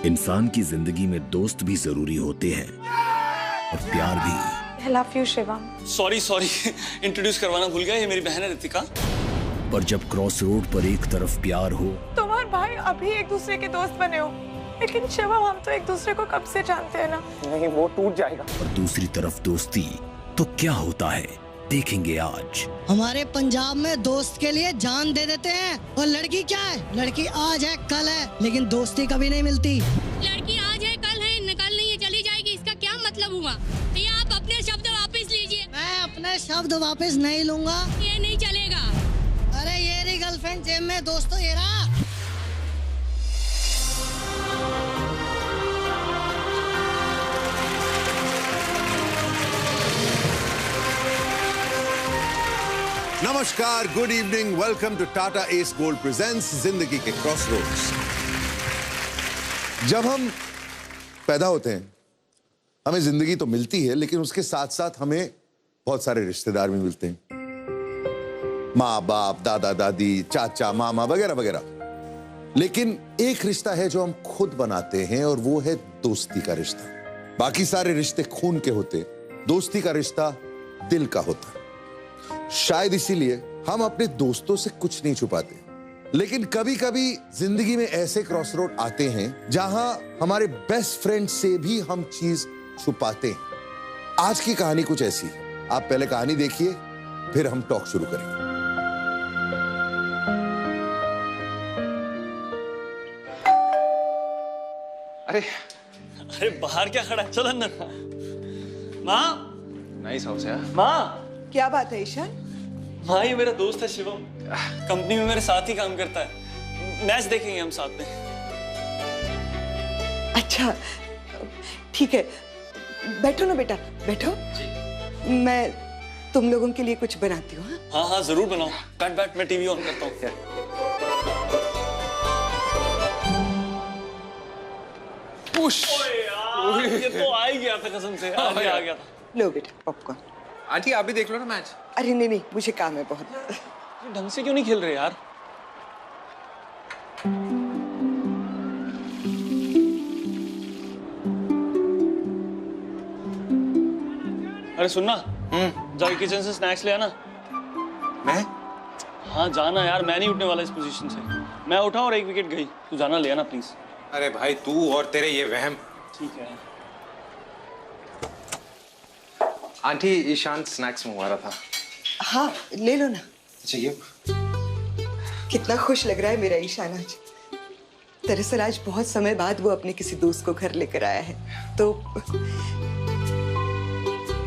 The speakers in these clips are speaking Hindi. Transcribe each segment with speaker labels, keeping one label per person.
Speaker 1: इंसान की जिंदगी में दोस्त भी जरूरी होते हैं और प्यार भी।
Speaker 2: I love you, Shivam.
Speaker 3: Sorry introduce करवाना भूल गया, ये मेरी बहन है रितिका।
Speaker 1: पर जब क्रॉस रोड पर एक तरफ प्यार हो,
Speaker 2: तुम और भाई अभी एक दूसरे के दोस्त बने हो, लेकिन शिवम हम तो एक दूसरे को कब से जानते हैं ना।
Speaker 4: नहीं, वो टूट जाएगा।
Speaker 1: और दूसरी तरफ दोस्ती, तो क्या होता है देखेंगे आज।
Speaker 5: हमारे पंजाब में दोस्त के लिए जान दे देते हैं, और लड़की क्या है, लड़की आज है कल है, लेकिन दोस्ती कभी नहीं मिलती।
Speaker 6: लड़की आज है कल है, कल नहीं है चली जाएगी, इसका क्या मतलब हुआ? ये आप अपने शब्द वापस लीजिए।
Speaker 5: मैं अपने शब्द वापस नहीं लूंगा।
Speaker 6: ये नहीं चलेगा।
Speaker 5: अरे ये रही गर्लफ्रेंड जेब में, दोस्तों ये रहा।
Speaker 7: नमस्कार, good evening, welcome to Tata Ace gold presents Zindagi ke crossroads. जब हम पैदा होते हैं हमें जिंदगी तो मिलती है, लेकिन उसके साथ साथ हमें बहुत सारे रिश्तेदार भी मिलते हैं। माँ बाप, दादा दादी, चाचा मामा वगैरह वगैरह। लेकिन एक रिश्ता है जो हम खुद बनाते हैं, और वो है दोस्ती का रिश्ता। बाकी सारे रिश्ते खून के होते, दोस्ती का रिश्ता दिल का होता। शायद इसीलिए हम अपने दोस्तों से कुछ नहीं छुपाते, लेकिन कभी कभी जिंदगी में ऐसे क्रॉसरोड आते हैं जहां हमारे बेस्ट फ्रेंड से भी हम चीज छुपाते हैं। आज की कहानी कुछ ऐसी है। आप पहले कहानी देखिए, फिर हम टॉक शुरू करेंगे।
Speaker 3: अरे बाहर क्या खड़ा है, चल अंदर। माँ,
Speaker 4: नाइस हाउस यार।
Speaker 3: माँ,
Speaker 8: क्या बात है ईशान?
Speaker 3: हाँ ये मेरा दोस्त है शिवम, कंपनी में मेरे साथ ही काम करता है। मैच देखेंगे हम साथ में।
Speaker 8: अच्छा ठीक है, बैठो ना बेटा, बैठो। मैं तुम लोगों के लिए कुछ बनाती हूँ।
Speaker 3: हाँ जरूर बनाओ। बैठ मैं टीवी ऑन करता हूँ। ये तो आ ही गया था कसम से, आ गया था।
Speaker 8: लो बेटा पॉपकॉर्न।
Speaker 4: आंटी आप भी देख लो ना मैच।
Speaker 8: अरे नहीं, मुझे काम है बहुत।
Speaker 3: ढंग से क्यों नहीं खेल रहे यार? अरे सुनना, जाके किचन से स्नैक्स ले आना।
Speaker 4: मैं?
Speaker 3: हाँ जाना यार, मैं नहीं उठने वाला इस पोजीशन से। मैं उठा और एक विकेट गई, तू जाना ले आना प्लीज।
Speaker 4: अरे भाई तू और तेरे ये वहम।
Speaker 3: ठीक है।
Speaker 4: आंटी ईशान स्नैक्स मंगवा रहा था।
Speaker 8: हाँ ले लो ना।
Speaker 4: अच्छा ये
Speaker 8: कितना खुश लग रहा है मेरा ईशान आज। दरअसल आज बहुत समय बाद वो अपने किसी दोस्त को घर लेकर आया है, तो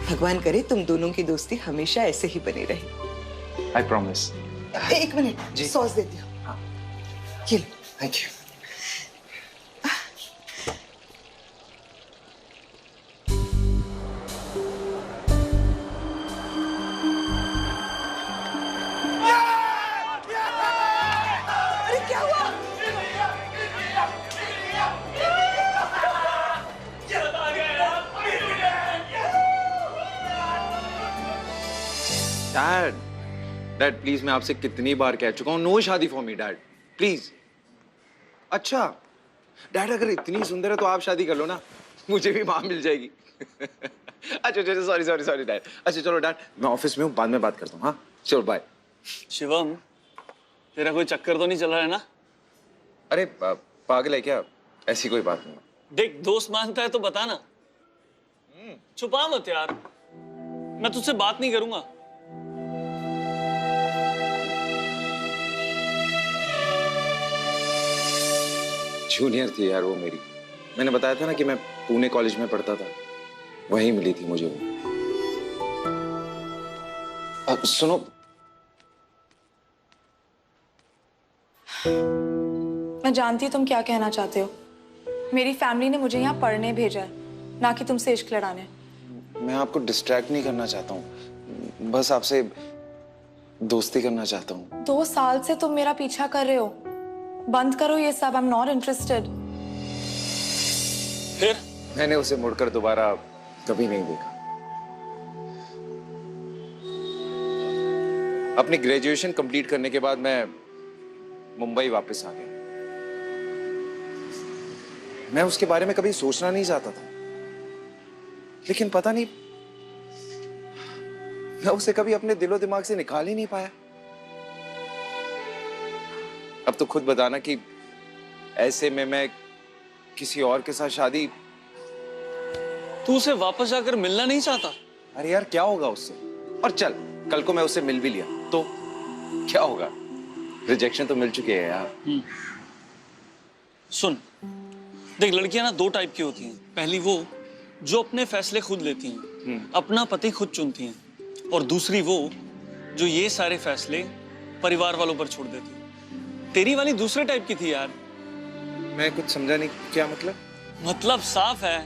Speaker 8: भगवान करे तुम दोनों की दोस्ती हमेशा ऐसे ही बनी रहे।
Speaker 4: I promise.
Speaker 8: एक मिनट, सॉस देती हूँ।
Speaker 4: हाँ।
Speaker 8: ये लो।
Speaker 4: Thank you. डैड प्लीज, मैं आपसे कितनी बार कह चुका हूँ, नो शादी फॉर मी डैड, प्लीज। अच्छा डैड, अगर इतनी सुंदर है तो आप शादी कर लो ना, मुझे भी माँ मिल जाएगी। अच्छा सॉरी डैड। अच्छा चलो डैड, मैं ऑफिस में हूँ, बाद में बात करता हूँ। हाँ चलो बाय।
Speaker 3: शिवम, तेरा कोई चक्कर तो नहीं चल रहा है ना?
Speaker 4: अरे पागल है क्या? ऐसी कोई बात नहीं।
Speaker 3: देख दोस्त मानता है तो बता ना, छुपा मत यार, मैं तुझसे बात नहीं करूंगा।
Speaker 4: जूनियर थी यार वो मेरी। मैंने बताया था ना कि मैं पुणे कॉलेज में पढ़ता था, वहीं मिली थी मुझे वो। अब सुनो,
Speaker 2: मैं जानती हूँ तुम क्या कहना चाहते हो। मेरी फैमिली ने मुझे यहाँ पढ़ने भेजा है, ना कि तुमसे इश्क लड़ाने।
Speaker 4: मैं आपको डिस्ट्रैक्ट नहीं करना चाहता हूँ, बस आपसे दोस्ती करना चाहता हूँ।
Speaker 2: 2 साल से तुम मेरा पीछा कर रहे हो, बंद करो ये सब। I am not interested.
Speaker 3: फिर
Speaker 4: मैंने उसे मुड़कर दोबारा कभी नहीं देखा। अपनी ग्रेजुएशन कंप्लीट करने के बाद मैं मुंबई वापस आ गया। मैं उसके बारे में कभी सोचना नहीं चाहता था, लेकिन पता नहीं मैं उसे कभी अपने दिलो दिमाग से निकाल ही नहीं पाया। अब तो खुद बताना कि ऐसे में मैं किसी और के साथ शादी।
Speaker 3: तू उसे वापस जाकर मिलना नहीं चाहता?
Speaker 4: अरे यार क्या होगा उससे? और चल कल को मैं उससे मिल भी लिया तो क्या होगा? रिजेक्शन तो मिल चुकी है यार।
Speaker 3: सुन देख, लड़कियां ना दो टाइप की होती हैं। पहली वो जो अपने फैसले खुद लेती हैं, अपना पति खुद चुनती हैं, और दूसरी वो जो ये सारे फैसले परिवार वालों पर छोड़ देती हैं। तेरी वाली दूसरे टाइप की थी यार।
Speaker 4: मैं कुछ समझा नहीं, क्या मतलब?
Speaker 3: मतलब साफ है,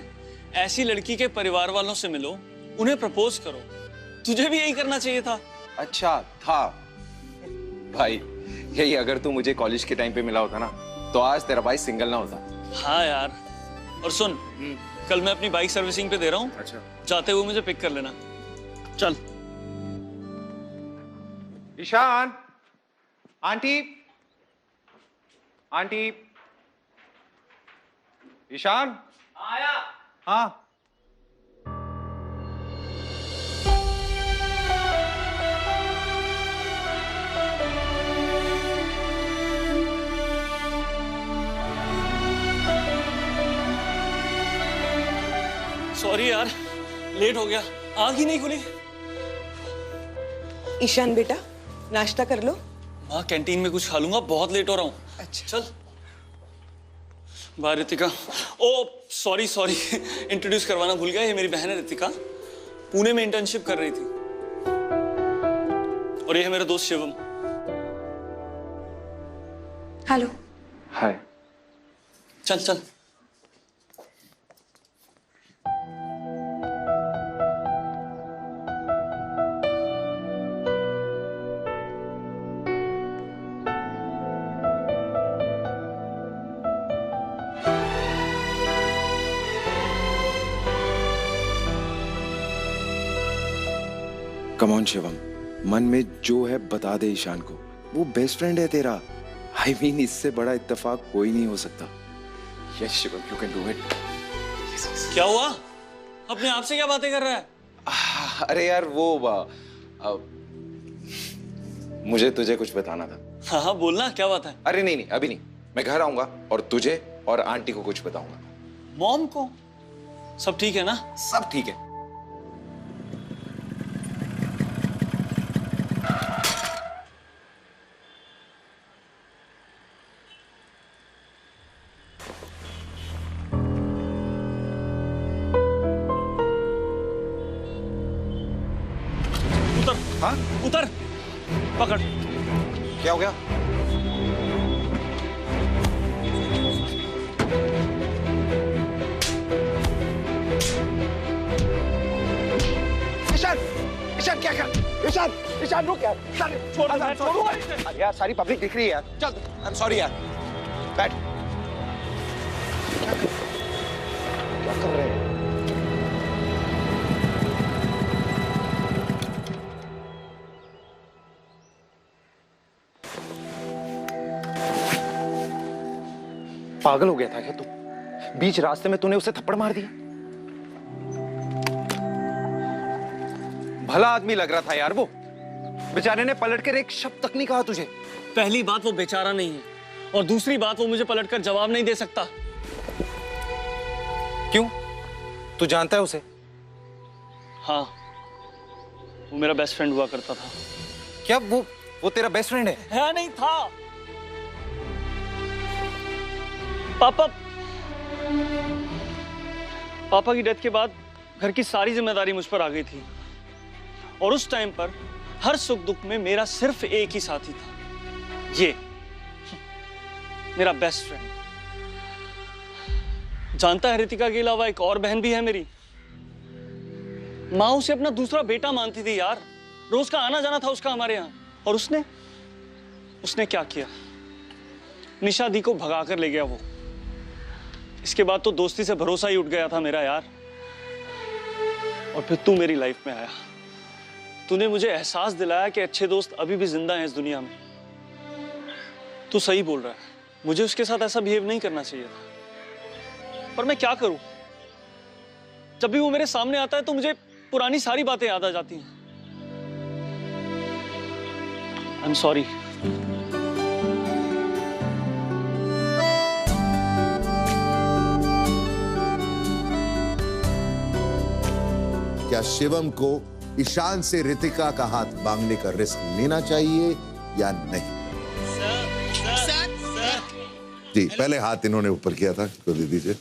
Speaker 3: ऐसी लड़की के परिवार वालों से मिलो, उन्हें प्रपोज करो। तुझे भी यही करना चाहिए था।
Speaker 4: अच्छा था भाई, यही अगर तू मुझे कॉलेज के टाइम पे मिला होता ना तो आज तेरा भाई सिंगल ना होता।
Speaker 3: हाँ यार, और सुन, कल मैं अपनी बाइक सर्विसिंग पे दे रहा हूँ।
Speaker 4: अच्छा,
Speaker 3: जाते हुए मुझे पिक कर लेना। चल।
Speaker 4: ईशान, आंटी, आंटी, ईशान
Speaker 3: आया।
Speaker 4: हाँ।
Speaker 3: सॉरी यार, लेट हो गया, आँख ही नहीं खुली।
Speaker 8: ईशान बेटा, नाश्ता कर लो।
Speaker 3: माँ कैंटीन में कुछ खा लूंगा, बहुत लेट हो रहा हूँ।
Speaker 8: अच्छा
Speaker 3: चल। बाय रितिका। ओ सॉरी सॉरी, इंट्रोड्यूस करवाना भूल गया, ये मेरी बहन है रितिका, पुणे में इंटर्नशिप कर रही थी। और ये है मेरा दोस्त शिवम।
Speaker 2: हेलो।
Speaker 4: हाय।
Speaker 3: चल चल।
Speaker 4: कम ऑन शिवम, मन में जो है बता दे ईशान को, वो बेस्ट फ्रेंड है तेरा। आई मीन इससे बड़ा इत्तेफाक कोई नहीं हो सकता। Yes Shivam, you can do it.
Speaker 3: क्या हुआ? अपने आप से क्या बातें कर रहा है?
Speaker 4: अरे यार वो मुझे तुझे कुछ बताना था।
Speaker 3: हाँ हाँ बोलना, क्या बात है?
Speaker 4: अरे नहीं नहीं, अभी नहीं, मैं घर आऊंगा और तुझे और आंटी को कुछ बताऊंगा।
Speaker 3: मॉम को? सब ठीक है ना?
Speaker 4: सब ठीक है।
Speaker 3: उतर।
Speaker 4: हाँ?
Speaker 3: उतर, पकड़।
Speaker 4: क्या हो गया? ईशान, ईशान क्या कर? ईशान, ईशान रुक यार। छोड़ अरे यार, सारी पब्लिक दिख रही है यार। चल, आई एम सॉरी यार। बैठ। क्या कर रहे हैं? पागल हो गया था क्या तू? बीच रास्ते में तूने उसे थप्पड़ मार दिया। भला आदमी लग रहा था यार वो, बेचारे ने पलट कर एक शब्द तक नहीं कहा तुझे।
Speaker 3: पहली बात वो बेचारा नहीं है, और दूसरी बात वो मुझे पलटकर जवाब नहीं दे सकता।
Speaker 4: क्यों? तू जानता है उसे?
Speaker 3: हाँ, वो मेरा बेस्ट फ्रेंड हुआ करता था।
Speaker 4: क्या वो तेरा बेस्ट फ्रेंड है?
Speaker 3: है नहीं था। पापा की डेथ के बाद घर की सारी जिम्मेदारी मुझ पर आ गई थी, और उस टाइम पर हर सुख दुख में मेरा सिर्फ एक ही साथी था, ये मेरा बेस्ट फ्रेंड। जानता है, रितिका के अलावा एक और बहन भी है मेरी। माँ उसे अपना दूसरा बेटा मानती थी यार, रोज का आना जाना था उसका हमारे यहाँ। और उसने क्या किया? निशा दी को भगा कर ले गया वो। इसके बाद तो दोस्ती से भरोसा ही उठ गया था मेरा यार। और फिर तू मेरी लाइफ में आया, तूने मुझे एहसास दिलाया कि अच्छे दोस्त अभी भी जिंदा हैं इस दुनिया में। तू सही बोल रहा है, मुझे उसके साथ ऐसा बिहेव नहीं करना चाहिए था। पर मैं क्या करूं? जब भी वो मेरे सामने आता है तो मुझे पुरानी सारी बातें याद आ जाती हैं। I am sorry.
Speaker 7: क्या शिवम को ईशान से रितिका का हाथ मांगने का रिस्क लेना चाहिए या नहीं? जी, पहले हाथ इन्होंने ऊपर किया था, तो दे दीजिए।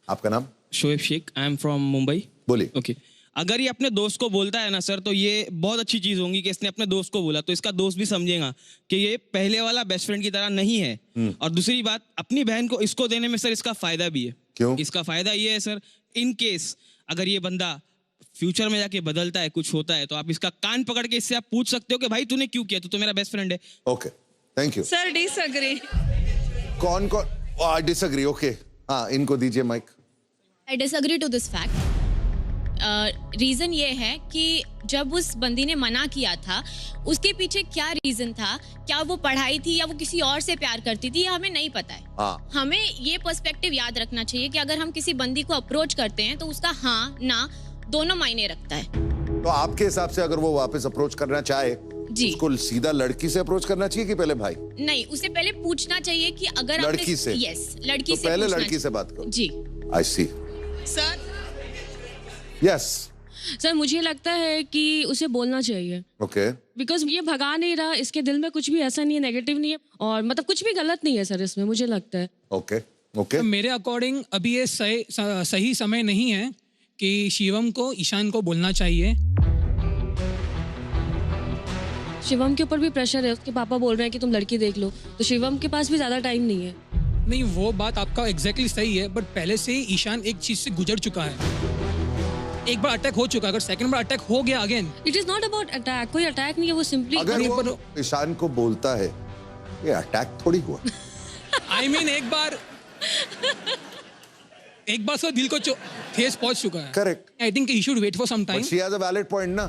Speaker 7: आपका नाम?
Speaker 9: Shoaib Shaikh, I am from Mumbai.
Speaker 7: बोलिए।
Speaker 9: ओके, अगर ये अपने दोस्त को बोलता है ना सर, तो ये बहुत अच्छी चीज होगी कि इसने अपने दोस्त को बोला, तो इसका दोस्त भी समझेगा कि ये पहले वाला बेस्ट फ्रेंड की तरह नहीं है। और दूसरी बात, अपनी बहन को इसको देने में सर इसका फायदा भी है।
Speaker 7: क्यों?
Speaker 9: इसका फायदा ये है सर, इन केस अगर ये बंदा फ्यूचर में जाके बदलता है, कुछ होता है, तो आप इसका कान पकड़ के इससे आप पूछ सकते हो कि भाई तूने क्यों किया, तू तो मेरा बेस्ट फ्रेंड है।
Speaker 7: Okay, thank you
Speaker 10: sir. Disagree.
Speaker 7: कौन डिसएग्री? ओके, हाँ, इनको दीजिए mike.
Speaker 11: I disagree to this fact. Reason ये है कि जब उस बंदी ने मना किया था, उसके पीछे क्या रीजन था, क्या वो पढ़ाई थी या वो किसी और से प्यार करती थी, ये हमें नहीं पता है।
Speaker 7: हाँ।
Speaker 11: हमें ये पर्सपेक्टिव याद रखना चाहिए कि अगर हम किसी बंदी को अप्रोच करते हैं तो उसका हाँ ना दोनों मायने रखता है।
Speaker 7: तो आपके हिसाब से अगर वो वापस अप्रोच करना चाहे,
Speaker 11: जी,
Speaker 7: उसको सीधा लड़की से अप्रोच करना चाहिए कि पहले भाई?
Speaker 11: नहीं, उसे पहले पूछना चाहिए कि अगर
Speaker 7: लड़की से?
Speaker 11: यस, लड़की
Speaker 7: तो
Speaker 11: से
Speaker 7: पहले
Speaker 11: पूछना
Speaker 7: लड़की से बात करो।
Speaker 11: जी।
Speaker 7: आई सी।
Speaker 10: सर।
Speaker 7: यस
Speaker 12: सर, मुझे लगता है कि उसे बोलना चाहिए।
Speaker 7: ओके।
Speaker 12: बिकॉज ये भगा नहीं रहा, इसके दिल में कुछ भी ऐसा नहीं है, नेगेटिव नहीं है, और मतलब कुछ भी गलत नहीं है सर इसमें, मुझे लगता है।
Speaker 7: Okay okay.
Speaker 13: मेरे अकॉर्डिंग अभी ये सही समय नहीं है कि शिवम को ईशान को बोलना चाहिए।
Speaker 12: शिवम के ऊपर भी प्रेशर है, उसके पापा बोल रहे हैं कि तुम लड़की देख लो, तो शिवम के पास भी ज्यादा टाइम नहीं है।
Speaker 13: नहीं, वो बात आपका एग्जैक्टली सही है, बट पहले से ही ईशान एक चीज से गुजर चुका है। एक बार अटैक हो चुका है, अगर सेकंड बार अटैक हो गया again.
Speaker 12: It is not about attack, कोई अटैक नहीं है, वो सिंपली
Speaker 7: अगर वो ईशान को बोलता है, ये अटैक थोड़ी हुआ।
Speaker 13: आई मीन एक बार उसका दिल को ठेस पहुंच चुका है।
Speaker 7: Correct.
Speaker 13: I think he should wait for some time.
Speaker 7: She has a valid point ना,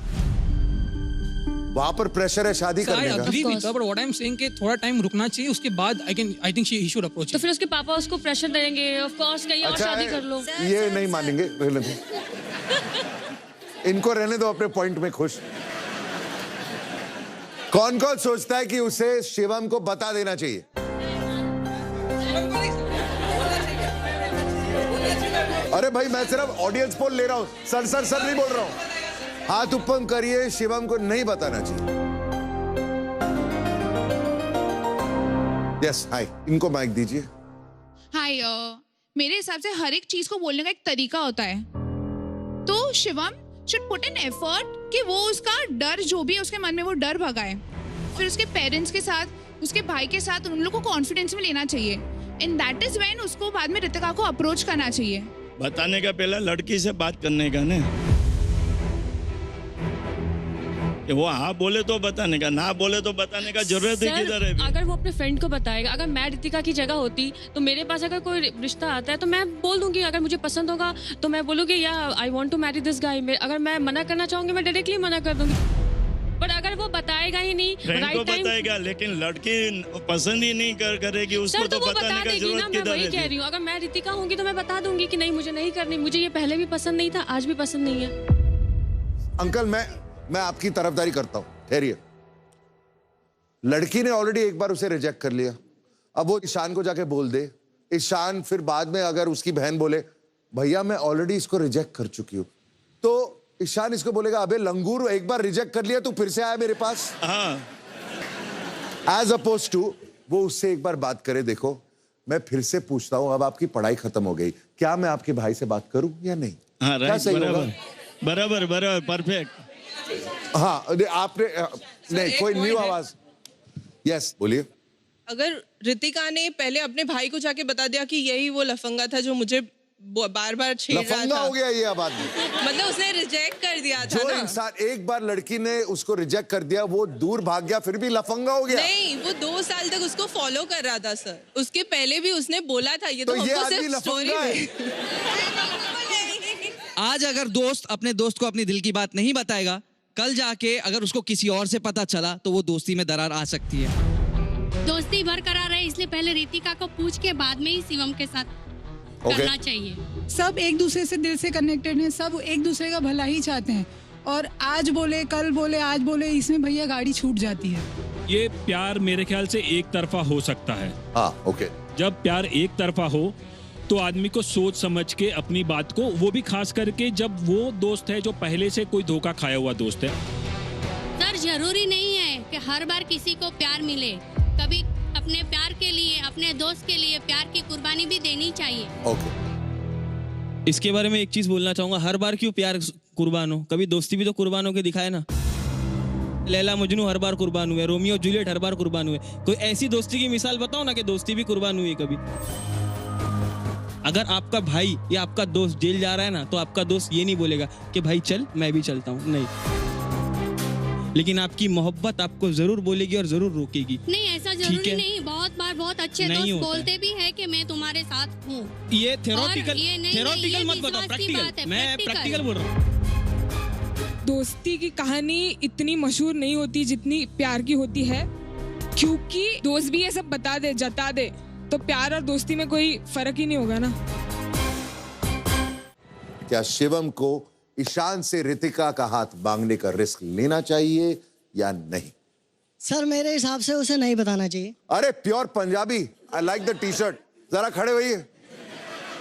Speaker 7: वहां पर प्रेशर है शादी करने का।
Speaker 13: I agree with her, but what I am saying कि थोड़ा टाइम रुकना चाहिए, उसके बाद I think he should approach.
Speaker 12: तो फिर उसके पापा उसको प्रेशर देंगे, ऑफ कोर्स कहीं और शादी कर लो।
Speaker 7: ये नहीं मानेंगे, रहने दो इनको, रहने दो अपने पॉइंट में खुश। कौन कौन सोचता है कि उसे शिवम को बता देना चाहिए? अरे भाई, मैं सिर्फ ऑडियंस पोल ले रहा हूं, सर नहीं बोल रहा हूं। हाथ ऊपर करिए, शिवम को नहीं बताना चाहिए। यस, हाय, इनको माइक दीजिए।
Speaker 10: हाय, मेरे हिसाब से हर एक चीज को बोलने का एक तरीका होता है, तो Shivam should put in effort कि वो उसका डर जो भी है उसके मन में, वो डर भगाए। फिर उसके पेरेंट्स के साथ, उसके भाई के साथ उन लोगों को कॉन्फिडेंस में लेना चाहिए, एंड दैट इज व्हेन उसको बाद में रितिका को अप्रोच करना चाहिए।
Speaker 14: बताने का पहला लड़की से बात करने का ना, वो हाँ बोले तो बताने का, ना बोले तो बताने का जरूरत है किधर है?
Speaker 12: अगर वो अपने फ्रेंड को बताएगा, अगर मैं रितिका की जगह होती तो मेरे पास अगर कोई रिश्ता आता है तो मैं बोल दूंगी, अगर मुझे पसंद होगा तो मैं बोलूंगी या I want to marry this guy. अगर मैं मना करना चाहूंगी, मैं डायरेक्टली मना कर दूंगी। पर अगर वो बताएगा ही नहीं,
Speaker 14: फ्रेंड को बताएगा, लेकिन लड़की पसंद ही नहीं करेगी, उसको तो बताने का जरूरत किधर है?
Speaker 12: मैं वही कह रही हूँ, अगर मैं रितिका होंगी तो मैं बता दूंगी कि नहीं, मुझे नहीं करनी, मुझे ये पहले भी पसंद नहीं था, आज भी पसंद नहीं है।
Speaker 7: अंकल, मैं आपकी तरफदारी करता हूं, ठहरिए। लड़की ने ऑलरेडी एक बार उसे रिजेक्ट कर लिया, अब वो ईशान को जाके बोल दे, ईशान फिर बाद में अगर उसकी बहन बोले भैया मैं ऑलरेडी इसको रिजेक्ट कर चुकी हूं, तो ईशान इसको बोलेगा अबे लंगूर, एक बार रिजेक्ट कर लिया तू फिर से आया मेरे पास। एज अपोज टू वो उससे एक बार बात करे, देखो मैं फिर से पूछता हूं, अब आपकी पढ़ाई खत्म हो गई, क्या मैं आपके भाई से बात करूं या नहीं?
Speaker 14: हाँ,
Speaker 7: क्या सही होगा?
Speaker 14: बराबर, परफेक्ट।
Speaker 7: हाँ, आपने नहीं कोई न्यू आवाज। यस, बोलिए।
Speaker 10: अगर रितिका ने पहले अपने भाई को जाके बता दिया कि यही वो लफंगा था जो मुझे बार बार छेड़ रहा था,
Speaker 7: हो गया ये अब आदमी,
Speaker 10: मतलब उसने रिजेक्ट कर दिया था
Speaker 7: जो
Speaker 10: ना।
Speaker 7: इंसान एक बार लड़की ने उसको रिजेक्ट कर दिया, वो दूर भाग गया, फिर भी लफंगा हो गया।
Speaker 10: नहीं, वो 2 साल तक उसको फॉलो कर रहा था सर, उसके पहले भी उसने बोला था, ये तो हमको सिर्फ स्टोरी में।
Speaker 9: आज अगर दोस्त अपने दोस्त को अपनी दिल की बात नहीं बताएगा, कल जाके अगर उसको किसी और से पता चला तो वो दोस्ती में दरार आ सकती है।
Speaker 6: दोस्ती बरकरार है, इसलिए पहले रितिका को पूछ के बाद में ही शिवम के साथ। करना चाहिए।
Speaker 15: सब एक दूसरे से दिल से कनेक्टेड हैं, सब एक दूसरे का भला ही चाहते हैं, और आज बोले कल बोले आज बोले इसमें भैया गाड़ी छूट जाती है।
Speaker 16: ये प्यार मेरे ख्याल से एक तरफा हो सकता है।
Speaker 7: हाँ, ओके।
Speaker 16: जब प्यार एक तरफा हो तो आदमी को सोच समझ के अपनी बात को, वो भी खास करके जब वो दोस्त है जो पहले से कोई धोखा खाया हुआ दोस्त है।
Speaker 6: सर जरूरी नहीं है कि हर बार किसी को प्यार मिले, कभी अपने प्यार के लिए, अपने दोस्त के लिए प्यार की कुर्बानी भी देनी चाहिए।
Speaker 7: ओके।
Speaker 9: इसके बारे में एक चीज बोलना चाहूंगा, हर बार क्यों प्यार कुर्बान हो, कभी दोस्ती भी तो कुर्बान होके दिखाए ना। लैला मजनू हर बार कुर्बान हुए, रोमियो जूलियट हर बार कुर्बान हुए, कोई ऐसी दोस्ती की मिसाल बताओ ना कि दोस्ती भी कुर्बान हुई कभी। अगर आपका भाई या आपका दोस्त जेल जा रहा है ना, तो आपका दोस्त ये नहीं बोलेगा कि भाई चल मैं भी चलता हूँ, नहीं, लेकिन आपकी मोहब्बत आपको जरूर बोलेगी और जरूर रोकेगी।
Speaker 6: नहीं ऐसा जरूरी नहीं, बहुत बार बहुत अच्छे
Speaker 9: नहीं
Speaker 6: दोस्त बोलते भी है कि मैं तुम्हारे साथ हूँ।
Speaker 9: ये थेरोटिकल मत बताओ, प्रैक्टिकल, मैं प्रैक्टिकल बोल रहा हूँ।
Speaker 15: दोस्ती की कहानी इतनी मशहूर नहीं होती जितनी प्यार की होती है, क्योंकि दोस्त भी ये सब बता दे, जता दे, तो प्यार और दोस्ती में कोई फर्क ही नहीं होगा ना।
Speaker 7: क्या शिवम को ईशान से रितिका का हाथ मांगने का रिस्क लेना चाहिए या नहीं?
Speaker 5: सर मेरे हिसाब से उसे नहीं बताना चाहिए।
Speaker 7: अरे pure Punjabi, I like the T shirt. जरा खड़े होइए।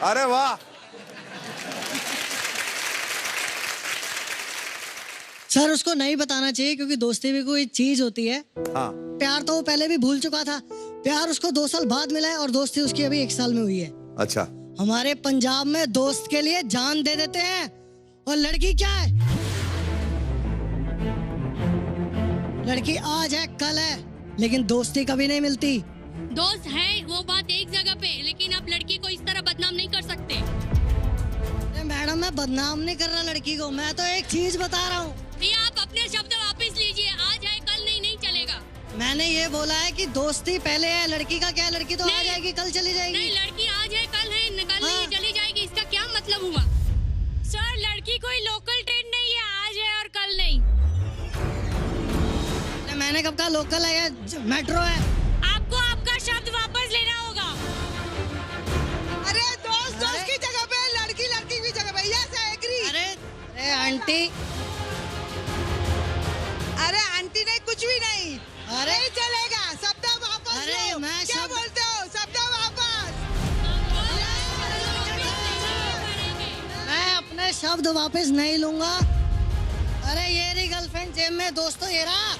Speaker 7: अरे वाह,
Speaker 5: सर उसको नहीं बताना चाहिए, क्योंकि दोस्ती भी कोई चीज होती है।
Speaker 7: हाँ।
Speaker 5: प्यार तो वो पहले भी भूल चुका था, प्यार उसको 2 साल बाद मिला है और दोस्ती उसकी अभी 1 साल में हुई है।
Speaker 7: अच्छा।
Speaker 5: हमारे पंजाब में दोस्त के लिए जान दे देते हैं, और लड़की क्या है, लड़की आज है कल है, लेकिन दोस्ती कभी नहीं मिलती।
Speaker 6: दोस्त है वो बात एक जगह पे, लेकिन आप लड़की को इस तरह बदनाम नहीं कर सकते।
Speaker 5: मैडम मैं बदनाम नहीं कर रहा लड़की को, मैं तो एक चीज बता रहा हूँ।
Speaker 6: भैया आप अपने शब्द वापस लीजिए, आज है कल नहीं, नहीं चलेगा।
Speaker 5: मैंने ये बोला है कि दोस्ती पहले है, लड़की का क्या, लड़की तो आ जाएगी कल चली जाएगी।
Speaker 6: नहीं लड़की आज है कल है, कल नहीं चली जाएगी, इसका क्या मतलब हुआ? सर लड़की कोई लोकल ट्रेन नहीं है, आज है और कल नहीं।
Speaker 5: मैंने कब कहा लोकल है या मेट्रो है?
Speaker 6: आपको आपका शब्द वापस लेना होगा।
Speaker 15: अरे दोस्त दोस्त की जगह पे, लड़की लड़की की जगह पे, यस आई एग्री।
Speaker 5: अरे आंटी,
Speaker 15: अरे आंटी नहीं, कुछ भी नहीं।
Speaker 5: अरे
Speaker 15: नहीं चलेगा, शब्द वापस
Speaker 5: अरे
Speaker 15: लो।
Speaker 5: मैं
Speaker 15: क्या बोलते हो, शब्द वापस।
Speaker 5: मैं अपने शब्द वापस नहीं लूंगा। अरे ये रही गर्लफ्रेंड जेब में, दोस्तों ये रहा।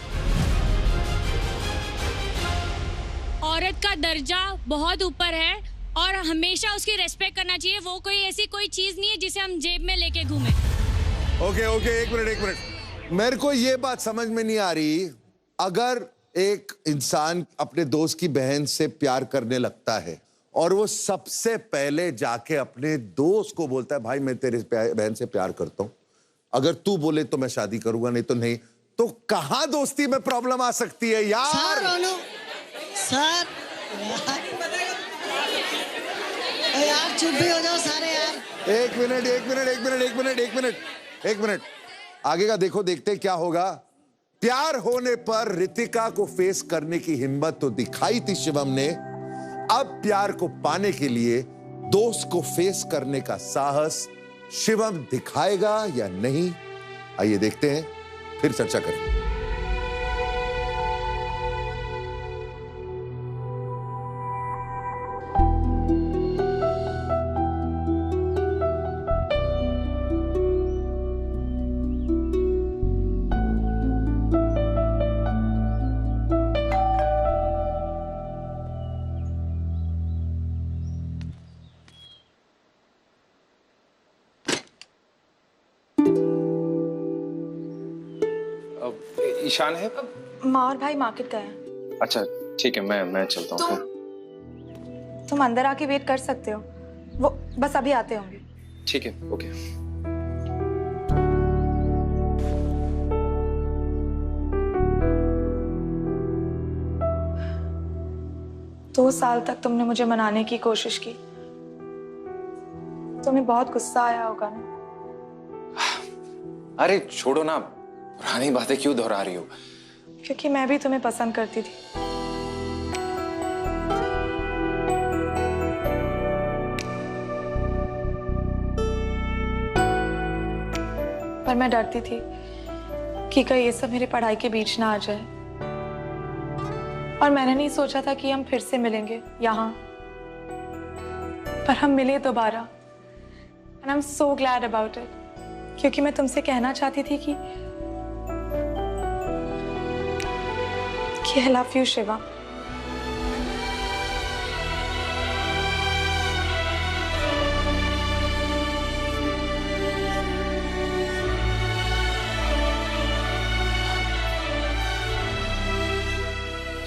Speaker 11: औरत का दर्जा बहुत ऊपर है और हमेशा उसकी रेस्पेक्ट करना चाहिए। वो कोई ऐसी कोई चीज नहीं है जिसे हम जेब में लेके घूमे।
Speaker 7: ओके ओके, एक मिनट। मेरे को ये बात समझ में नहीं आ रही, अगर एक इंसान अपने दोस्त की बहन से प्यार करने लगता है और वो सबसे पहले जाके अपने दोस्त को बोलता है भाई मैं तेरे बहन से प्यार करता हूं, अगर तू बोले तो मैं शादी करूंगा, नहीं तो नहीं, तो कहां दोस्ती में प्रॉब्लम आ सकती है यार?
Speaker 5: सर रोनो, सर यार चुप भी हो जाओ सारे यार।
Speaker 7: एक मिनट, आगे का देखो, देखते क्या होगा। प्यार होने पर रितिका को फेस करने की हिम्मत तो दिखाई थी शिवम ने, अब प्यार को पाने के लिए दोस्त को फेस करने का साहस शिवम दिखाएगा या नहीं? आइए देखते हैं, फिर चर्चा करेंगे।
Speaker 4: ईशान है?
Speaker 2: माँ और भाई मार्केट गए हैं।
Speaker 4: अच्छा ठीक है, मैं चलता हूँ।
Speaker 2: तुम अंदर आके वेट कर सकते हो, वो बस अभी आते होंगे।
Speaker 4: ठीक है, ओके।
Speaker 2: 2 साल तक तुमने मुझे मनाने की कोशिश की, तुम्हें बहुत गुस्सा आया होगा ना?
Speaker 4: अरे छोड़ो ना, पुरानी बातें क्यों दोहरा रही हो?
Speaker 2: क्योंकि मैं भी तुम्हें पसंद करती थी। मैं डरती थी कि कहीं ये सब मेरी पढ़ाई के बीच ना आ जाए। और मैंने नहीं सोचा था कि हम फिर से मिलेंगे यहाँ, पर हम मिले दोबारा। And I am so glad about it, क्योंकि मैं तुमसे कहना चाहती थी कि आई लव यू शिवा।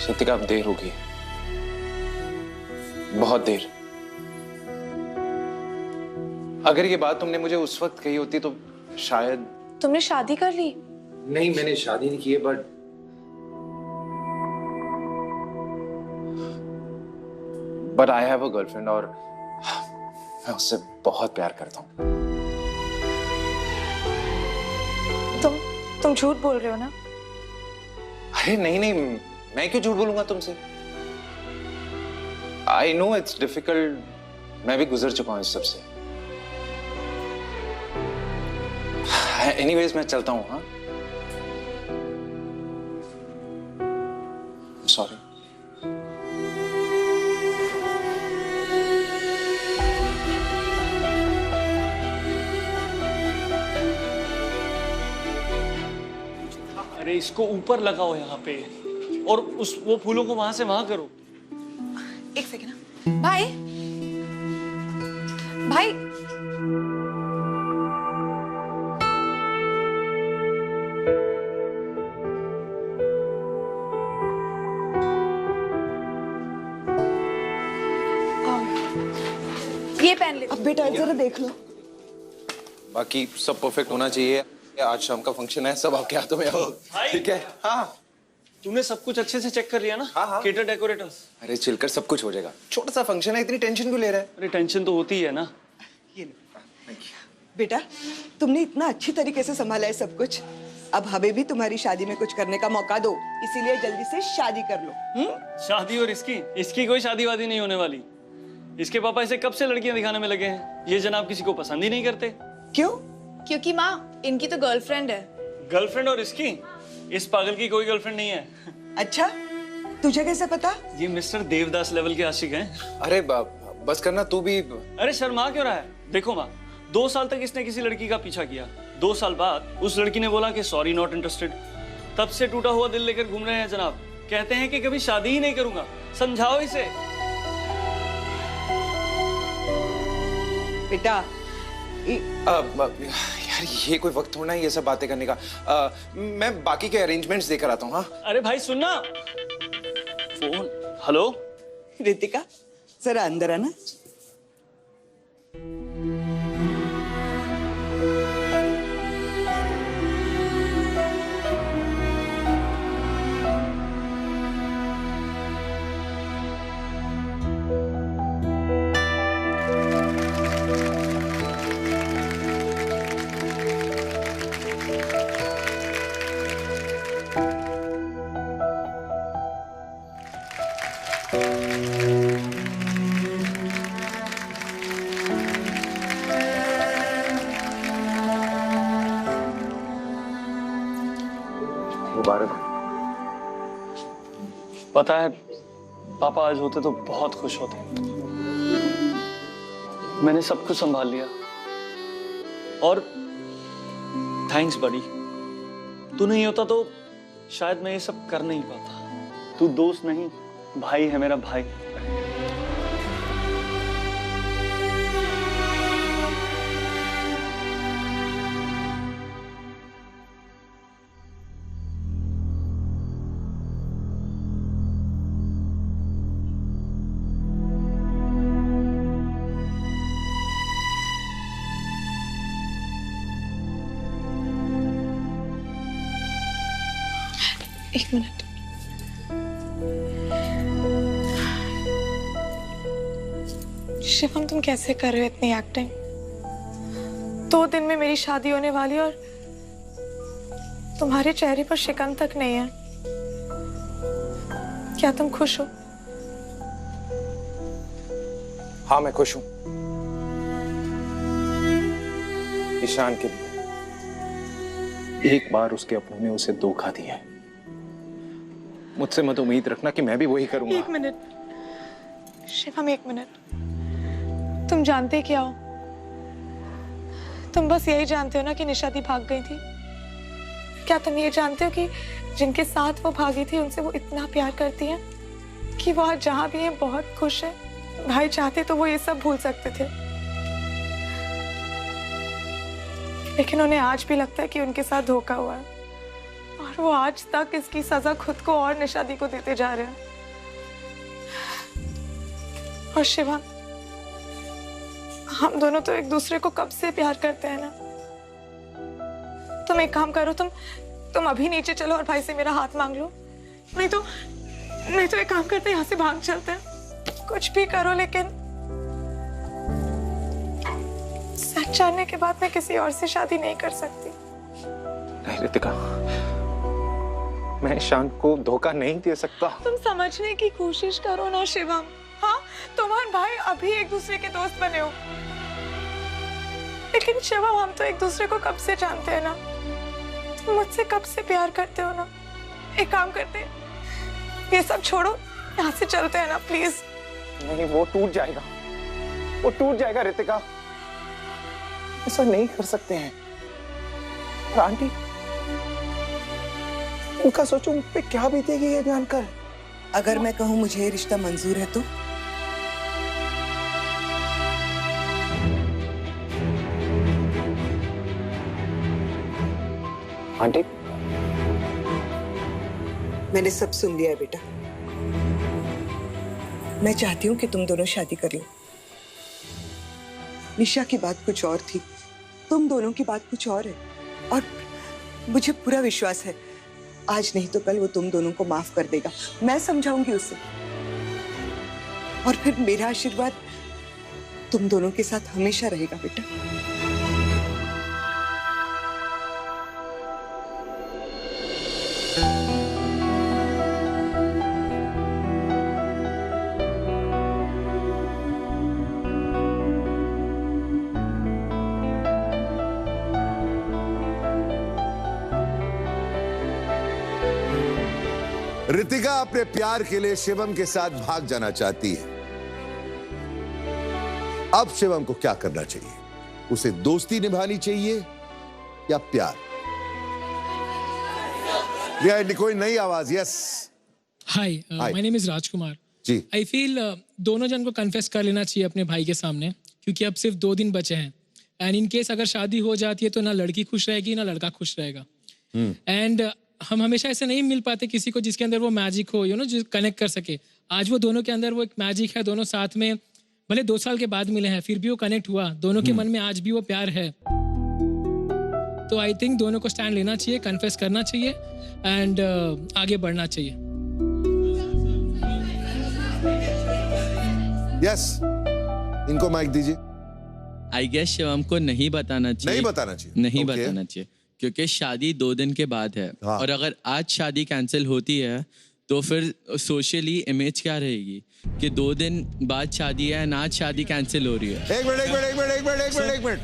Speaker 4: सतिका, अब देर होगी, बहुत देर। अगर ये बात तुमने मुझे उस वक्त कही होती तो शायद।
Speaker 2: तुमने शादी कर ली?
Speaker 4: नहीं, मैंने शादी नहीं की है, but I have a girlfriend और मैं उससे बहुत प्यार करता हूँ।
Speaker 2: तुम झूठ बोल रहे हो ना?
Speaker 4: अरे नहीं, मैं क्यों झूठ बोलूंगा तुमसे? आई नो इट्स डिफिकल्ट, मैं भी गुजर चुका हूं इस सब से। एनीवेज मैं चलता हूं। हाँ, सॉरी।
Speaker 3: अरे इसको ऊपर लगाओ यहाँ पे, और वो फूलों को वहां से वहां करो।
Speaker 2: एक सेकेंड ना। भाई भाई, ये पहन ले।
Speaker 8: अब बेटा जरा देख लो।
Speaker 4: बाकी सब परफेक्ट होना चाहिए। आज शाम का फंक्शन है, सब आपके हाथों में हो। ठीक है? हाँ,
Speaker 3: तूने सब कुछ अच्छे से चेक कर लिया ना?
Speaker 4: हाँ।
Speaker 3: Cater decorators.
Speaker 4: अरे चिलकर सब कुछ हो जाएगा। छोटा सा फंक्शन है, इतनी टेंशन क्यों ले रहा है?
Speaker 3: अरे टेंशन तो होती है ना।
Speaker 8: बेटा, तुमने इतना अच्छी तरीके से संभाला है सब कुछ। अब हमें भी तुम्हारी शादी में कुछ करने का मौका दो, इसीलिए जल्दी से शादी कर लो।
Speaker 3: शादी? और इसकी कोई शादी वादी नहीं होने वाली। इसके पापा इसे कब से लड़कियां दिखाने में लगे हैं। ये जनाब किसी को पसंद ही नहीं करते।
Speaker 8: क्यों?
Speaker 2: क्योंकि माँ, इनकी तो गर्लफ्रेंड है।
Speaker 3: गर्लफ्रेंड? और इसकी? इस पागल की कोई गर्लफ्रेंड नहीं है।
Speaker 8: अच्छा, तुझे कैसे पता?
Speaker 3: ये मिस्टर देवदास लेवल के आशिक हैं।
Speaker 4: अरे बस करना तू भी।
Speaker 3: अरे शर्मा क्यों रहा है? देखो माँ, 2 साल तक इसने किसी लड़की का पीछा किया। 2 साल बाद उस लड़की ने बोला कि सॉरी, नॉट इंटरेस्टेड। तब से टूटा हुआ दिल लेकर घूम रहे हैं जनाब। कहते हैं कि कभी शादी ही नहीं करूंगा। समझाओ इसे।
Speaker 8: बेटा
Speaker 4: यार, ये कोई वक्त थोड़ा है ये सब बातें करने का। मैं बाकी के अरेंजमेंट्स देकर आता हूँ। हाँ,
Speaker 3: अरे भाई सुनना, फोन। हेलो
Speaker 8: रितिका, जरा अंदर आना।
Speaker 4: मुबारक।
Speaker 3: पता है, पापा आज होते तो बहुत खुश होते। मैंने सब कुछ संभाल लिया। और थैंक्स बड़ी, तू नहीं होता तो शायद मैं ये सब कर नहीं पाता। तू दोस्त नहीं, भाई है, मेरा भाई।
Speaker 2: एक मिनट। शिवम, तुम कैसे कर रहे हो इतनी एक्टिंग? 2 दिन में मेरी शादी होने वाली और तुम्हारे चेहरे पर शिकन तक नहीं है। क्या तुम खुश हो?
Speaker 4: हाँ, मैं खुश हूं। ईशान के लिए। एक बार उसके अपनों ने उसे धोखा दिया है। मुझसे मत उम्मीद रखना कि मैं भी वही करूंगा।
Speaker 2: एक मिनट शिवम, एक मिनट। तुम जानते क्या हो? तुम बस यही जानते हो ना कि निशादी भाग गई थी। क्या तुम ये जानते हो कि जिनके साथ वो भागी थी उनसे वो इतना प्यार करती है कि वो आज जहां भी है बहुत खुश है। भाई चाहते तो वो ये सब भूल सकते थे, लेकिन उन्हें आज भी लगता है कि उनके साथ धोखा हुआ है और वो आज तक इसकी सजा खुद को और निशादी को देते जा रहे हैं। और शिवम, हम दोनों तो एक दूसरे को कब से प्यार करते हैं ना। तुम एक काम करो, तुम अभी नीचे चलो और भाई से मेरा हाथ मांग लो। नहीं तो एक काम करते हैं, यहाँ से भाग चलते हैं। कुछ भी करो, लेकिन सच जानने के बाद मैं किसी और से शादी नहीं कर सकती।
Speaker 4: नहीं रितिका, मैं ईशान को धोखा नहीं दे सकता।
Speaker 2: तुम समझने की कोशिश करो ना शिवम। हाँ, तुम और भाई अभी एक दूसरे के दोस्त बने हो, लेकिन शिवम हम तो एक दूसरे को कब से जानते हैं ना। तुम मुझसे कब से प्यार करते हो ना। एक काम करते हैं, ये सब छोड़ो, यहाँ से चलते हैं ना प्लीज।
Speaker 4: नहीं, वो टूट जाएगा, वो टूट जाएगा रितिका। ऐसा नहीं कर सकते हैं। और आंटी, उनका सोचो उन पे क्या बीतेगी ये जानकर।
Speaker 8: अगर मैं कहूं मुझे ये रिश्ता मंजूर है तो?
Speaker 4: आंटी,
Speaker 8: मैंने सब सुन लिया है बेटा। मैं चाहती हूँ कि तुम दोनों शादी कर लो। निशा की बात कुछ और थी, तुम दोनों की बात कुछ और है, और मुझे पूरा विश्वास है आज नहीं तो कल वो तुम दोनों को माफ कर देगा। मैं समझाऊंगी उसे, और फिर मेरा आशीर्वाद तुम दोनों के साथ हमेशा रहेगा बेटा।
Speaker 7: रितिका अपने प्यार के लिए शिवम के साथ भाग जाना चाहती है। अब शिवम को क्या करना चाहिए? उसे दोस्ती निभानी चाहिए या प्यार? कोई नई आवाज। Yes,
Speaker 13: hi, my name is Rajkumar
Speaker 7: ji.
Speaker 13: I feel दोनों जन को कन्फेस कर लेना चाहिए अपने भाई के सामने, क्योंकि अब सिर्फ 2 दिन बचे हैं। एंड इन केस अगर शादी हो जाती है तो ना लड़की खुश रहेगी ना लड़का खुश रहेगा। एंड हम हमेशा ऐसे नहीं मिल पाते किसी को जिसके अंदर वो मैजिक हो, जो कनेक्ट कर सके। आज वो दोनों के अंदर वो एक मैजिक है, दोनों साथ में भले 2 साल के बाद मिले हैं फिर भी वो कनेक्ट हुआ, दोनों के मन में आज भी वो प्यार है। तो आई थिंक दोनों को स्टैंड लेना चाहिए, कन्फेस करना चाहिए एंड आगे बढ़ना चाहिए।
Speaker 7: यस, इनको माइक दीजिए।
Speaker 17: आई गेस शिवम को नहीं बताना चाहिए।
Speaker 7: नहीं बताना चाहिए।
Speaker 17: नहीं बताना चाहिए, क्योंकि शादी 2 दिन के बाद है।
Speaker 7: हाँ।
Speaker 17: और अगर आज शादी कैंसिल होती है तो फिर सोशली इमेज क्या रहेगी कि 2 दिन बाद शादी है ना, आज शादी कैंसिल हो रही है।
Speaker 7: एक मिनट।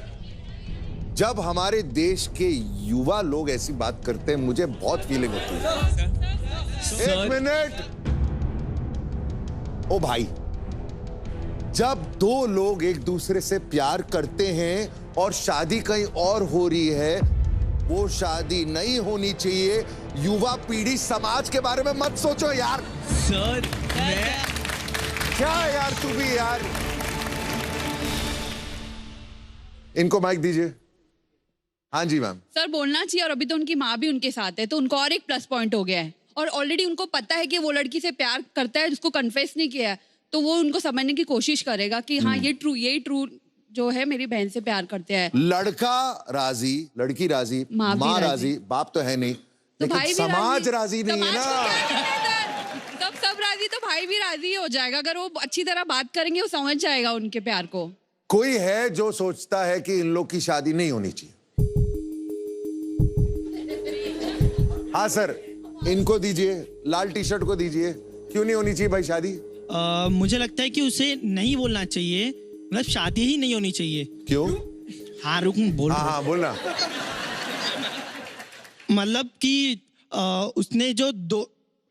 Speaker 7: जब हमारे देश के युवा लोग ऐसी बात करते हैं मुझे बहुत फीलिंग होती है। एक मिनट। ओ भाई, जब 2 लोग एक दूसरे से प्यार करते हैं और शादी कहीं और हो रही है, वो शादी नहीं होनी चाहिए। युवा पीढ़ी समाज के बारे में मत सोचो यार।
Speaker 17: सर,
Speaker 7: क्या यार तू भी यार। इनको माइक दीजिए। हाँ जी मैम।
Speaker 18: सर, बोलना चाहिए, और अभी तो उनकी माँ भी उनके साथ है तो उनको और एक प्लस पॉइंट हो गया है। और ऑलरेडी उनको पता है कि वो लड़की से प्यार करता है, जिसको कन्फेस नहीं किया है, तो वो उनको समझने की कोशिश करेगा कि हाँ यही ट्रू जो है, मेरी बहन से प्यार करते हैं।
Speaker 7: लड़का राजी, लड़की राजी, माँ राजी, बाप तो है नहीं,
Speaker 18: तो
Speaker 7: लेकिन
Speaker 18: भाई भी
Speaker 7: समाज राजी नहीं है
Speaker 18: ना। सब राजी तो भाई भी राजी हो जाएगा। अगर वो अच्छी तरह बात करेंगे वो समझ जाएगा उनके प्यार को।
Speaker 7: कोई है जो सोचता है कि इन लोग की शादी नहीं होनी चाहिए? हाँ सर, इनको दीजिए, लाल टी शर्ट को दीजिए। क्यों नहीं होनी चाहिए भाई शादी?
Speaker 19: मुझे लगता है कि उसे नहीं बोलना चाहिए, मतलब शादी ही नहीं होनी चाहिए।
Speaker 7: क्यों?
Speaker 19: हाँ रुक बोल।
Speaker 7: हाँ बोलना।
Speaker 19: मतलब कि उसने जो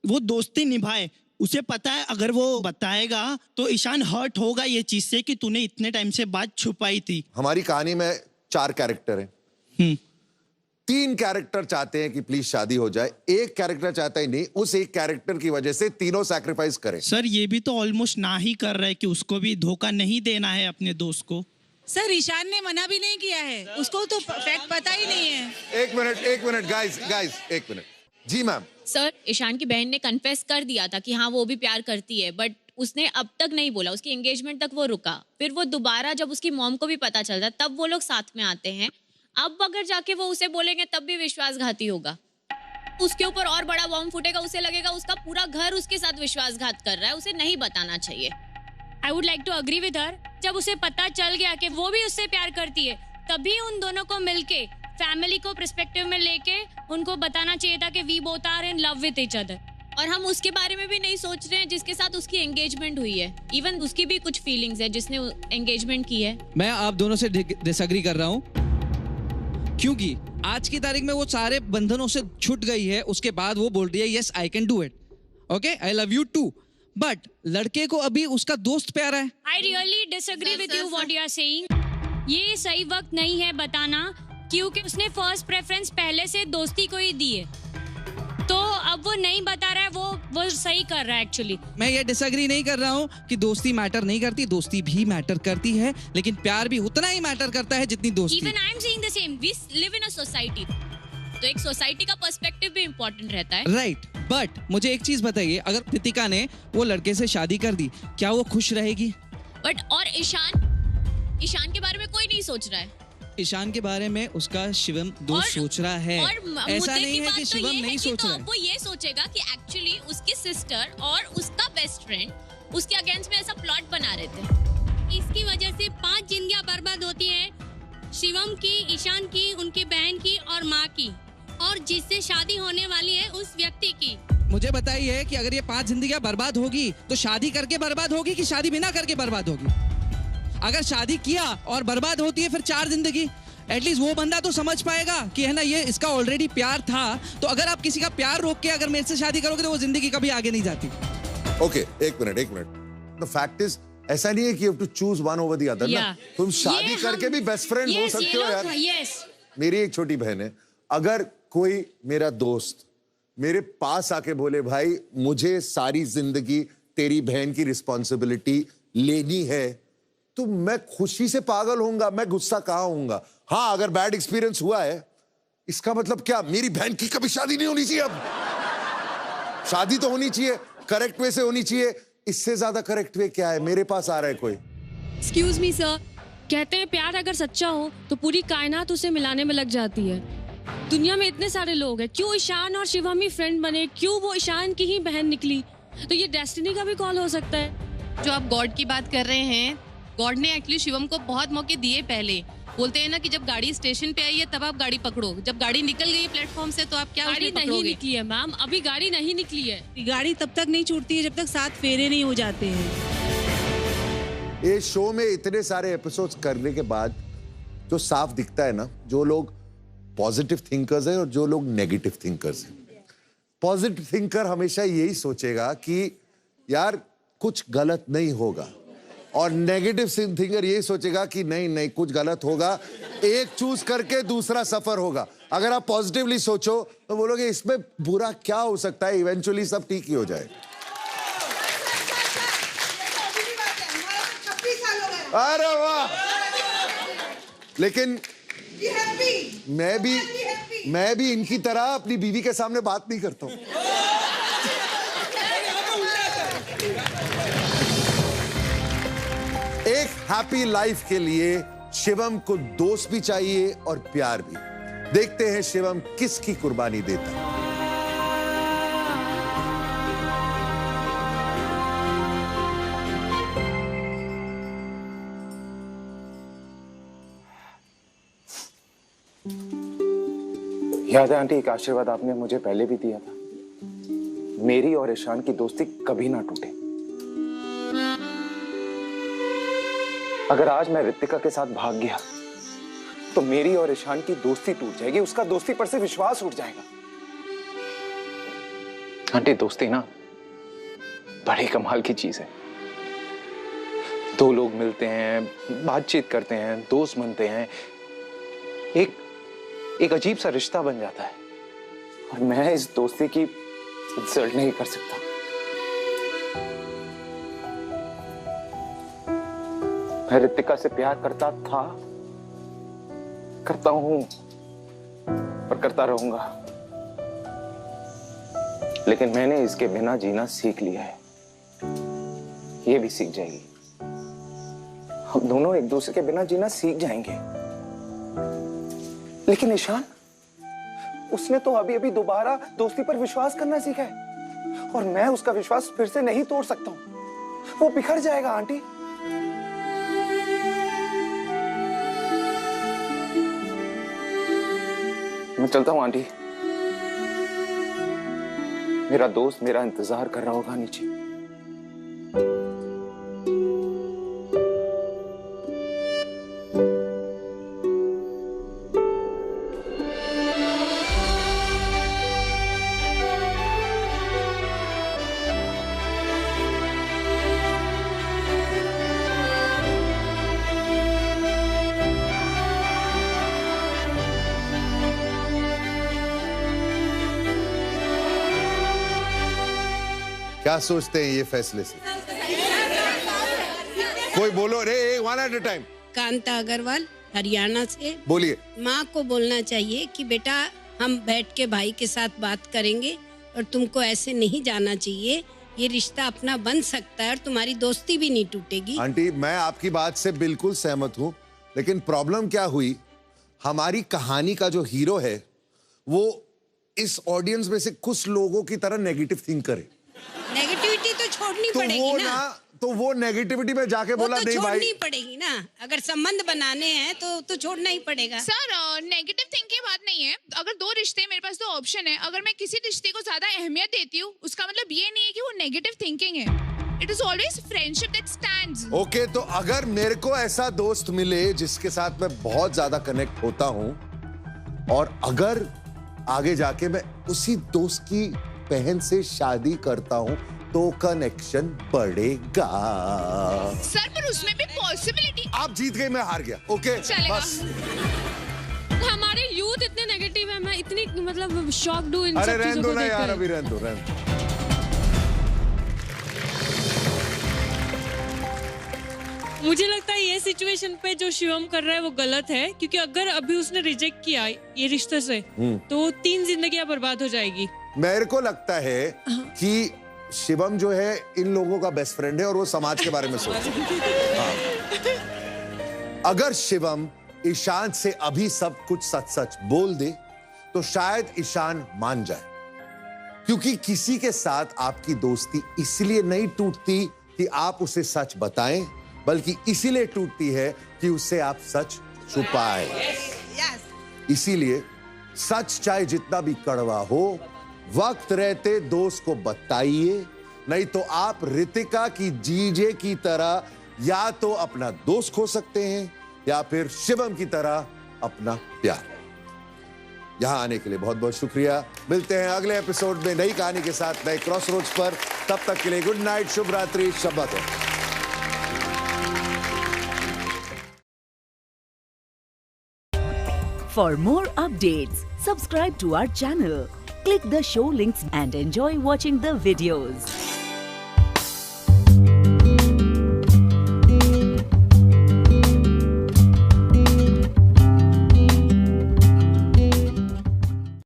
Speaker 19: वो दोस्ती निभाए, उसे पता है अगर वो बताएगा तो ईशान हर्ट होगा ये चीज से कि तूने इतने टाइम से बात छुपाई थी।
Speaker 7: हमारी कहानी में 4 कैरेक्टर हैं। 3 कैरेक्टर चाहते हैं कि प्लीज शादी हो जाए, 1 कैरेक्टर चाहता ही नहीं, उस 1 कैरेक्टर की वजह से तीनों सैक्रिफाइस करें।
Speaker 19: सर ये भी तो ऑलमोस्ट ना ही कर रहा है कि उसको भी धोखा नहीं देना है अपने दोस्त को।
Speaker 20: सर ईशान ने मना भी नहीं किया है, उसको तो फैक्ट पता ही नहीं है।
Speaker 7: एक मिनट गाइस, एक मिनट। जी मैम।
Speaker 11: सर ईशान की बहन ने कन्फेस कर दिया था कि हाँ वो भी प्यार करती है, बट उसने अब तक नहीं बोला, उसकी एंगेजमेंट तक वो रुका। फिर वो दोबारा जब उसकी मॉम को भी पता चलता तब वो लोग साथ में आते हैं। अब अगर जाके वो उसे बोलेंगे तब भी विश्वासघाती होगा, उसके ऊपर और बड़ा बॉम्ब फूटेगा, उसे लगेगा उसका पूरा घर उसके साथ विश्वासघात कर रहा है, उसे नहीं बताना चाहिए।
Speaker 6: I would like to agree with her. जब उसे पता चल गया कि वो भी उससे प्यार करती है, तभी उन दोनों को मिलके फैमिली को पर्सपेक्टिव में लेके उनको बताना चाहिए था कि we both are in love with each other.
Speaker 11: और हम उसके बारे में भी नहीं सोच रहे हैं जिसके साथ उसकी एंगेजमेंट हुई है। इवन उसकी भी कुछ फीलिंग्स है जिसने एंगेजमेंट की है।
Speaker 21: मैं आप दोनों से डिसएग्री कर रहा हूँ, क्योंकि आज की तारीख में वो सारे बंधनों से छूट गई है, उसके बाद वो बोल रही है yes I can do it, okay I love you too, but लड़के को अभी उसका दोस्त प्यारा है।
Speaker 6: I really disagree with you what you are saying. ये सही वक्त नहीं है बताना, क्योंकि उसने फर्स्ट प्रेफरेंस पहले से दोस्ती को ही दी है, तो अब वो नहीं बता रहा है, वो सही कर रहा है एक्चुअली।
Speaker 21: मैं ये डिसएग्री नहीं कर रहा हूँ कि दोस्ती मैटर नहीं करती, दोस्ती भी मैटर करती है, लेकिन प्यार भी उतना ही मैटर करता है जितनी दोस्ती।
Speaker 11: Even I am saying the same, we live in a society, तो एक सोसाइटी का पर्सपेक्टिव भी इम्पोर्टेंट रहता है।
Speaker 21: राइट, बट मुझे एक चीज बताइए, अगर कृतिका ने वो लड़के से शादी कर दी, क्या वो खुश रहेगी?
Speaker 11: बट और ईशान के बारे में कोई नहीं सोच रहा है।
Speaker 21: ईशान के बारे में उसका शिवम दोस्त सोच रहा है, ऐसा नहीं है कि शिवम नहीं सोच रहा है।
Speaker 11: वो ये सोचेगा कि एक्चुअली उसकी सिस्टर और उसका बेस्ट फ्रेंड उसके अगेंस्ट में ऐसा प्लॉट बना रहे थे।
Speaker 6: इसकी वजह से 5 जिंदगियां बर्बाद होती है, शिवम की, ईशान की, उनकी बहन की और माँ की, और जिससे शादी होने वाली है उस व्यक्ति की।
Speaker 21: मुझे बताइए कि अगर ये 5 जिंदगियां बर्बाद होगी तो शादी करके बर्बाद होगी कि शादी बिना करके बर्बाद होगी? अगर शादी किया और बर्बाद होती है फिर 4 जिंदगी, एटलीस्ट वो बंदा तो समझ पाएगा कि है ना ये इसका ऑलरेडी प्यार था। तो अगर आप किसी का प्यार रोक के अगर मेरे से शादी करोगे तो वो जिंदगी कभी आगे नहीं जाती।
Speaker 7: ओके, एक मिनट। द फैक्ट इज ऐसा नहीं है कि you have to choose one over the other ना। तुम शादी करके भी बेस्ट फ्रेंड हो सकते हो यार। मेरी एक छोटी बहन है, अगर कोई मेरा दोस्त मेरे पास आके बोले भाई मुझे सारी जिंदगी तेरी बहन की रिस्पॉन्सिबिलिटी लेनी है, तो मैं खुशी से पागल होऊंगा, मैं गुस्सा कहाँ होऊंगा। हाँ, अगर बैड एक्सपीरियंस हुआ है, इसका मतलब क्या मेरी बहन की कभी शादी नहीं होनी चाहिए? अब शादी तो होनी चाहिए, करेक्ट वे से होनी चाहिए। इससे ज्यादा करेक्ट वे क्या है? मेरे पास आ रहा है कोई।
Speaker 12: एक्सक्यूज मी सर, कहते हैं प्यार अगर सच्चा हो तो पूरी कायनात उसे मिलाने में लग जाती है। दुनिया में इतने सारे लोग हैं, क्यों ईशान और शिवम ही फ्रेंड बने, क्यों वो ईशान की ही बहन निकली? तो ये डेस्टिनी का भी कॉल हो सकता है।
Speaker 18: जो आप गॉड की बात कर रहे हैं, गॉड ने एक्चुअली शिवम को बहुत मौके दिए। पहले बोलते हैं ना कि जब गाड़ी स्टेशन पे आई है तब आप गाड़ी पकड़ो, जब गाड़ी निकल गई प्लेटफॉर्म से तो आप क्या
Speaker 12: गाड़ी नहीं निकली है मैम, अभी गाड़ी नहीं निकली है।
Speaker 20: गाड़ी तब तक नहीं छूटती है जब तक 7 फेरे नहीं हो जाते हैं।
Speaker 7: ये शो में इतने सारे एपिसोड्स करने के बाद जो साफ दिखता है ना, जो लोग पॉजिटिव थिंकर्स हैं और जो लोग नेगेटिव थिंकर्स हैं। पॉजिटिव थिंकर हमेशा यही सोचेगा कि यार कुछ गलत नहीं होगा, और नेगेटिव थिंकर यही सोचेगा कि नहीं कुछ गलत होगा, एक चूज करके दूसरा सफर होगा। अगर आप पॉजिटिवली सोचो तो बोलोगे इसमें बुरा क्या हो सकता है, इवेंचुअली सब ठीक ही हो जाए। अरे वाह! लेकिन मैं भी इनकी तरह अपनी बीवी के सामने बात नहीं करता हूं। एक हैप्पी लाइफ के लिए शिवम को दोस्त भी चाहिए और प्यार भी। देखते हैं शिवम किसकी कुर्बानी देता है।
Speaker 4: याद है आंटी, एक आशीर्वाद आपने मुझे पहले भी दिया था, मेरी और ईशान की दोस्ती कभी ना टूटे। अगर आज मैं रितिका के साथ भाग गया तो मेरी और ईशान की दोस्ती टूट जाएगी, उसका दोस्ती पर से विश्वास उठ जाएगा। आंटी दोस्ती ना बड़ी कमाल की चीज है। दो लोग मिलते हैं, बातचीत करते हैं, दोस्त बनते हैं, एक अजीब सा रिश्ता बन जाता है। और मैं इस दोस्ती की इंसल्ट नहीं कर सकता। मैं रितिका से प्यार करता था, करता हूं और करता रहूंगा, लेकिन मैंने इसके बिना जीना सीख लिया है। ये भी सीख जाएगी। हम दोनों एक दूसरे के बिना जीना सीख जाएंगे। लेकिन ईशान, उसने तो अभी अभी दोबारा दोस्ती पर विश्वास करना सीखा है, और मैं उसका विश्वास फिर से नहीं तोड़ सकता हूं। वो बिखर जाएगा आंटी। मैं चलता हूं आंटी। मेरा दोस्त मेरा इंतजार कर रहा होगा नीचे।
Speaker 7: क्या सोचते हैं ये फैसले से? कोई बोलो रे, one at a time.
Speaker 1: Kanta Agarwal, Haryana से।
Speaker 7: बोलिए।
Speaker 1: माँ को बोलना चाहिए कि बेटा हम बैठ के भाई के साथ बात करेंगे और तुमको ऐसे नहीं जाना चाहिए। ये रिश्ता अपना बन सकता है और तुम्हारी दोस्ती भी नहीं टूटेगी।
Speaker 7: आंटी, मैं आपकी बात से बिल्कुल सहमत हूँ, लेकिन प्रॉब्लम क्या हुई, हमारी कहानी का जो हीरो है वो इस ऑडियंस में से कुछ लोगों की तरह नेगेटिव थिंक करे।
Speaker 1: नेगेटिविटी तो छोड़नी पड़ेगी ना।
Speaker 7: तो वो नेगेटिविटी में जाके बोला नहीं भाई,
Speaker 1: छोड़नी पड़ेगी ना। अगर संबंध बनाने हैं तो छोड़ना ही पड़ेगा।
Speaker 10: सर, नेगेटिव थिंक की बात नहीं है। अगर दो रिश्ते, मेरे पास दो ऑप्शन है। अगर मैं किसी रिश्ते को ज्यादा अहमियत देती हूँ, उसका मतलब ये नहीं है कि वो नेगेटिव थिंकिंग है। It is always friendship that stands.
Speaker 7: Okay, तो अगर मेरे को ऐसा दोस्त मिले जिसके साथ मैं बहुत ज्यादा कनेक्ट होता हूँ, और अगर आगे जाके मैं उसी दोस्त की बहन से शादी करता हूँ, तो कनेक्शन बढ़ेगा।
Speaker 10: सर, पर उसमें भी पॉसिबिलिटी।
Speaker 7: आप जीत गए, मैं हार गया। ओके, बस।
Speaker 12: हमारे यूथ इतने नेगेटिव है, मैं इतनी मतलब शॉक्ड हूँ इन सब
Speaker 7: अरे
Speaker 12: चीजों को
Speaker 7: ना यार,
Speaker 12: देखकर।
Speaker 7: अभी रहने दो।
Speaker 12: मुझे लगता है ये सिचुएशन पे जो शिवम कर रहा है वो गलत है, क्योंकि अगर अभी उसने रिजेक्ट किया ये रिश्ते से तो 3 जिंदगियां बर्बाद हो जाएगी।
Speaker 7: मेरे को लगता है कि शिवम जो है इन लोगों का बेस्ट फ्रेंड है और वो समाज के बारे में सोचता है। अगर शिवम ईशान से अभी सब कुछ सच सच बोल दे तो शायद ईशान मान जाए, क्योंकि किसी के साथ आपकी दोस्ती इसलिए नहीं टूटती कि आप उसे सच बताएं, बल्कि इसीलिए टूटती है कि उससे आप सच छुपाएं। इसीलिए सच चाहे जितना भी कड़वा हो, वक्त रहते दोस्त को बताइए, नहीं तो आप रितिका की जीजे की तरह या तो अपना दोस्त खो सकते हैं या फिर शिवम की तरह अपना प्यार। यहां आने के लिए बहुत बहुत शुक्रिया। मिलते हैं अगले एपिसोड में नई कहानी के साथ, नए क्रॉसरोड्स पर। तब तक के लिए गुड नाइट, शुभ रात्रि, शब्बा खैर।
Speaker 22: For more updates, subscribe to our channel, click the show links and enjoy watching the videos.